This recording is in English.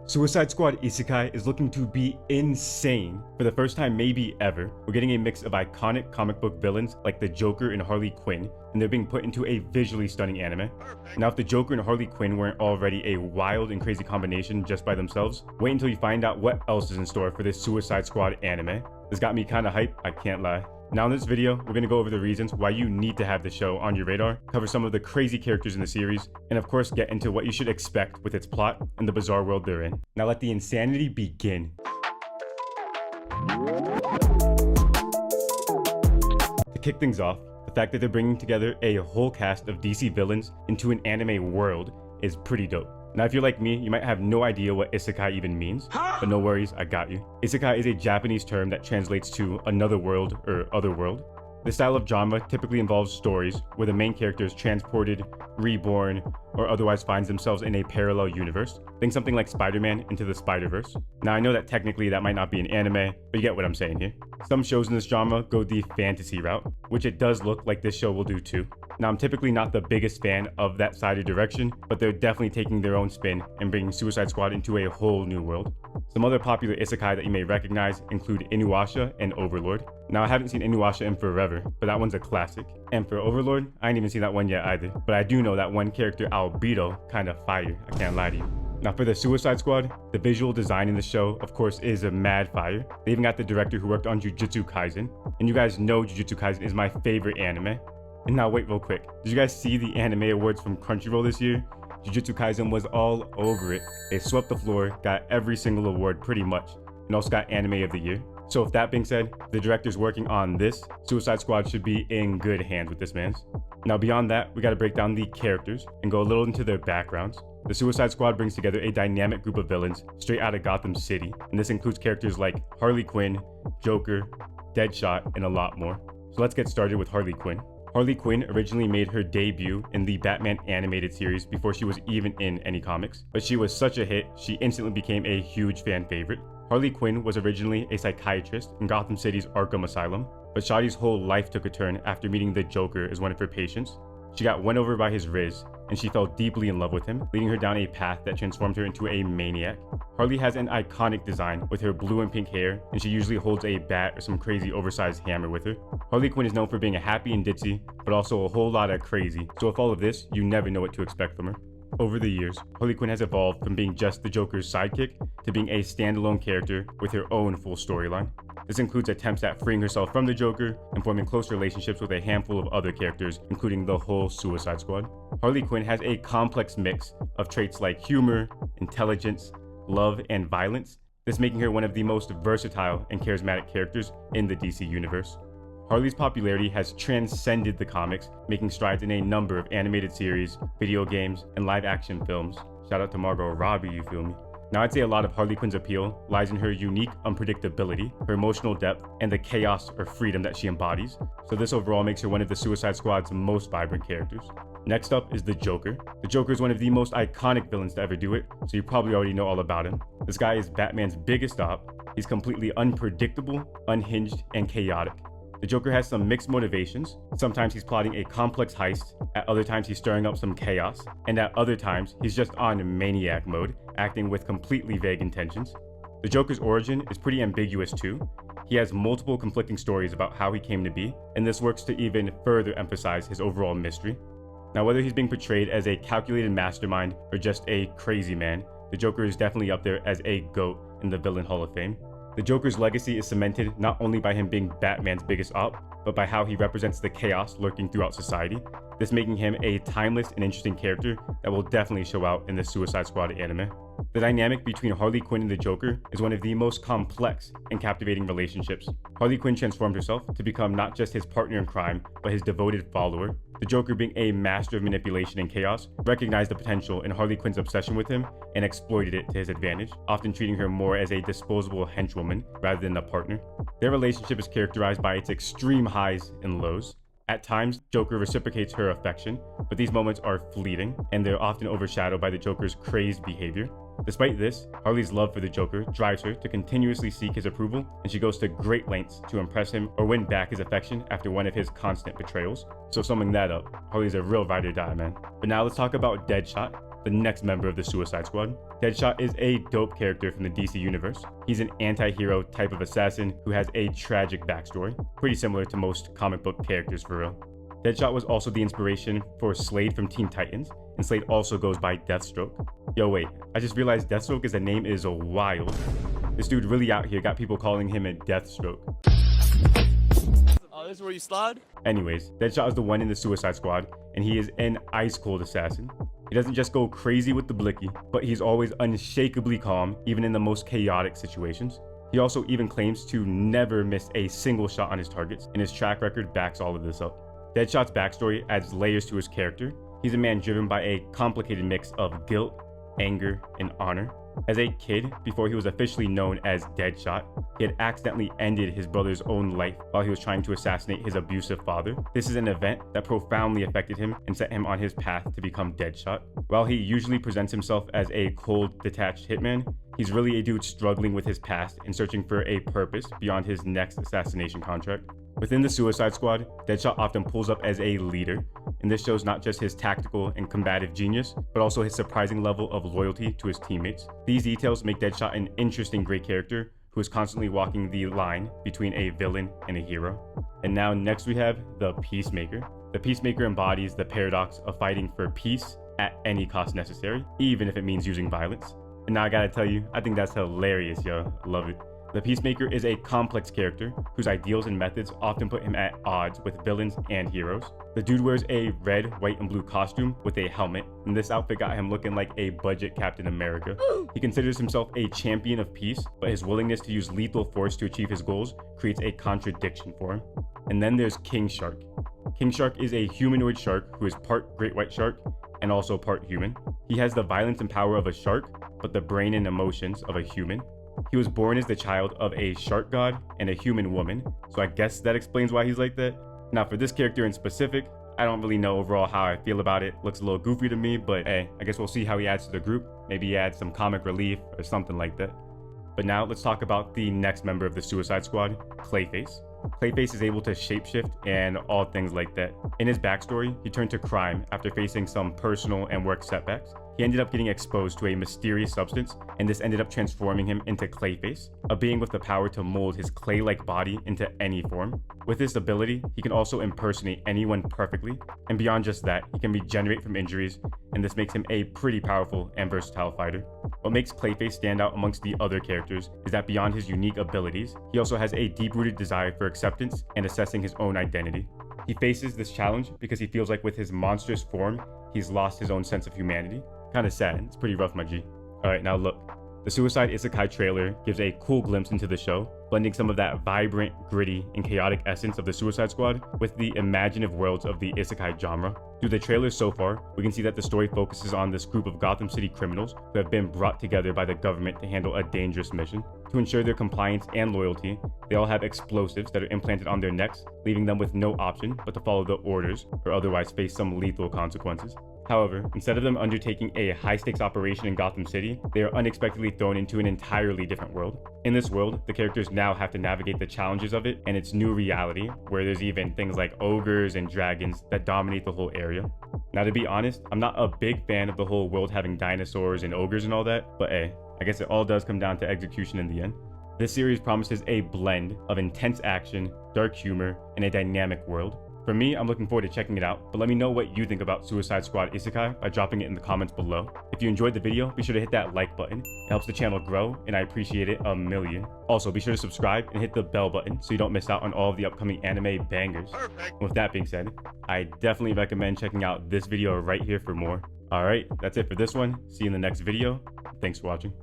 Suicide Squad Isekai is looking to be insane. For the first time maybe ever, we're getting a mix of iconic comic book villains like the Joker and Harley Quinn, and they're being put into a visually stunning anime. Now if the Joker and Harley Quinn weren't already a wild and crazy combination just by themselves, wait until you find out what else is in store for this Suicide Squad anime. This got me kinda hyped, I can't lie. Now in this video, we're going to go over the reasons why you need to have the show on your radar, cover some of the crazy characters in the series, and of course get into what you should expect with its plot and the bizarre world they're in. Now let the insanity begin. To kick things off, the fact that they're bringing together a whole cast of DC villains into an anime world is pretty dope. Now if you're like me, you might have no idea what Isekai even means, but no worries, I got you. Isekai is a Japanese term that translates to another world or other world. This style of genre typically involves stories where the main character is transported, reborn, or otherwise finds themselves in a parallel universe. Think something like Spider-Man into the Spider-Verse. Now I know that technically that might not be an anime, but you get what I'm saying here. Some shows in this genre go the fantasy route, which it does look like this show will do too. Now I'm typically not the biggest fan of that side of direction, but they're definitely taking their own spin and bringing Suicide Squad into a whole new world. Some other popular isekai that you may recognize include Inuyasha and Overlord. Now I haven't seen Inuyasha in forever, but that one's a classic. And for Overlord, I ain't even seen that one yet either, but I do know that one character Albedo kinda fire, I can't lie to you. Now for the Suicide Squad, the visual design in the show, of course, is a mad fire. They even got the director who worked on Jujutsu Kaisen, and you guys know Jujutsu Kaisen is my favorite anime. And now wait real quick, did you guys see the anime awards from Crunchyroll this year? Jujutsu Kaisen was all over it. They swept the floor, got every single award pretty much, and also got Anime of the Year. So with that being said, the director's working on this, Suicide Squad should be in good hands with this man's. Now beyond that, we gotta break down the characters and go a little into their backgrounds. The Suicide Squad brings together a dynamic group of villains straight out of Gotham City, and this includes characters like Harley Quinn, Joker, Deadshot, and a lot more. So let's get started with Harley Quinn. Harley Quinn originally made her debut in the Batman animated series before she was even in any comics, but she was such a hit, she instantly became a huge fan favorite. Harley Quinn was originally a psychiatrist in Gotham City's Arkham Asylum, but Shotty's whole life took a turn after meeting the Joker as one of her patients. She got won over by his riz, and she fell deeply in love with him, leading her down a path that transformed her into a maniac. Harley has an iconic design with her blue and pink hair, and she usually holds a bat or some crazy oversized hammer with her. Harley Quinn is known for being a happy and ditzy, but also a whole lot of crazy, so with all of this, you never know what to expect from her. Over the years, Harley Quinn has evolved from being just the Joker's sidekick to being a standalone character with her own full storyline. This includes attempts at freeing herself from the Joker and forming close relationships with a handful of other characters, including the whole Suicide Squad. Harley Quinn has a complex mix of traits like humor, intelligence, love, and violence, this making her one of the most versatile and charismatic characters in the DC universe. Harley's popularity has transcended the comics, making strides in a number of animated series, video games, and live-action films. Shout out to Margot Robbie, you feel me? Now I'd say a lot of Harley Quinn's appeal lies in her unique unpredictability, her emotional depth, and the chaos or freedom that she embodies, so this overall makes her one of the Suicide Squad's most vibrant characters. Next up is the Joker. The Joker is one of the most iconic villains to ever do it, so you probably already know all about him. This guy is Batman's biggest op. He's completely unpredictable, unhinged, and chaotic. The Joker has some mixed motivations. Sometimes he's plotting a complex heist, at other times he's stirring up some chaos, and at other times he's just on maniac mode, acting with completely vague intentions. The Joker's origin is pretty ambiguous too. He has multiple conflicting stories about how he came to be, and this works to even further emphasize his overall mystery. Now whether he's being portrayed as a calculated mastermind or just a crazy man, the Joker is definitely up there as a GOAT in the Villain Hall of Fame. The Joker's legacy is cemented not only by him being Batman's biggest op, but by how he represents the chaos lurking throughout society, this making him a timeless and interesting character that will definitely show out in the Suicide Squad anime. The dynamic between Harley Quinn and the Joker is one of the most complex and captivating relationships. Harley Quinn transformed herself to become not just his partner in crime, but his devoted follower. The Joker, being a master of manipulation and chaos, recognized the potential in Harley Quinn's obsession with him and exploited it to his advantage, often treating her more as a disposable henchwoman rather than a partner. Their relationship is characterized by its extreme highs and lows. At times, Joker reciprocates her affection, but these moments are fleeting, and they're often overshadowed by the Joker's crazed behavior. Despite this, Harley's love for the Joker drives her to continuously seek his approval, and she goes to great lengths to impress him or win back his affection after one of his constant betrayals. So summing that up, Harley's a real ride or die, man. But now let's talk about Deadshot. the next member of the Suicide Squad. Deadshot is a dope character from the DC universe. He's an anti-hero type of assassin who has a tragic backstory, pretty similar to most comic book characters for real. Deadshot was also the inspiration for Slade from Teen Titans, and Slade also goes by Deathstroke. Yo, wait, I just realized Deathstroke as a name is wild. This dude really out here got people calling him a Deathstroke. Oh, this is where you slide? Anyways, Deadshot is the one in the Suicide Squad, and he is an ice-cold assassin. He doesn't just go crazy with the blicky, but he's always unshakably calm, even in the most chaotic situations. He also even claims to never miss a single shot on his targets, and his track record backs all of this up. Deadshot's backstory adds layers to his character. He's a man driven by a complicated mix of guilt, anger, and honor. As a kid, before he was officially known as Deadshot, he had accidentally ended his brother's own life while he was trying to assassinate his abusive father. This is an event that profoundly affected him and set him on his path to become Deadshot. While he usually presents himself as a cold, detached hitman, he's really a dude struggling with his past and searching for a purpose beyond his next assassination contract. Within the Suicide Squad, Deadshot often pulls up as a leader, and this shows not just his tactical and combative genius, but also his surprising level of loyalty to his teammates. These details make Deadshot an interesting gray character who is constantly walking the line between a villain and a hero. And now next we have the Peacemaker. The Peacemaker embodies the paradox of fighting for peace at any cost necessary, even if it means using violence. And now I gotta tell you, I think that's hilarious, yo. Love it. The Peacemaker is a complex character whose ideals and methods often put him at odds with villains and heroes. The dude wears a red, white, and blue costume with a helmet, and this outfit got him looking like a budget Captain America. He considers himself a champion of peace, but his willingness to use lethal force to achieve his goals creates a contradiction for him. And then there's King Shark. King Shark is a humanoid shark who is part great white shark and also part human. He has the violence and power of a shark, but the brain and emotions of a human. He was born as the child of a shark god and a human woman, so I guess that explains why he's like that. Now for this character in specific, I don't really know overall how I feel about it. Looks a little goofy to me, but hey, I guess we'll see how he adds to the group. Maybe he adds some comic relief or something like that. But now let's talk about the next member of the Suicide Squad, Clayface. Clayface is able to shapeshift and all things like that. In his backstory, he turned to crime after facing some personal and work setbacks. He ended up getting exposed to a mysterious substance, and this ended up transforming him into Clayface, a being with the power to mold his clay-like body into any form. With this ability, he can also impersonate anyone perfectly, and beyond just that, he can regenerate from injuries, and this makes him a pretty powerful and versatile fighter. What makes Clayface stand out amongst the other characters is that beyond his unique abilities, he also has a deep-rooted desire for acceptance and assessing his own identity. He faces this challenge because he feels like with his monstrous form, he's lost his own sense of humanity. Kinda sad, it's pretty rough, my G. Alright, now look. The Suicide Isekai trailer gives a cool glimpse into the show, blending some of that vibrant, gritty, and chaotic essence of the Suicide Squad with the imaginative worlds of the Isekai genre. Through the trailer so far, we can see that the story focuses on this group of Gotham City criminals who have been brought together by the government to handle a dangerous mission. To ensure their compliance and loyalty, they all have explosives that are implanted on their necks, leaving them with no option but to follow the orders or otherwise face some lethal consequences. However, instead of them undertaking a high-stakes operation in Gotham City, they are unexpectedly thrown into an entirely different world. In this world, the characters now have to navigate the challenges of it and its new reality, where there's even things like ogres and dragons that dominate the whole area. Now, to be honest, I'm not a big fan of the whole world having dinosaurs and ogres and all that, but hey, I guess it all does come down to execution in the end. This series promises a blend of intense action, dark humor, and a dynamic world. For me, I'm looking forward to checking it out, but let me know what you think about Suicide Squad Isekai by dropping it in the comments below. If you enjoyed the video, be sure to hit that like button. It helps the channel grow, and I appreciate it a million. Also, be sure to subscribe and hit the bell button so you don't miss out on all of the upcoming anime bangers. Perfect. With that being said, I definitely recommend checking out this video right here for more. Alright, that's it for this one. See you in the next video. Thanks for watching.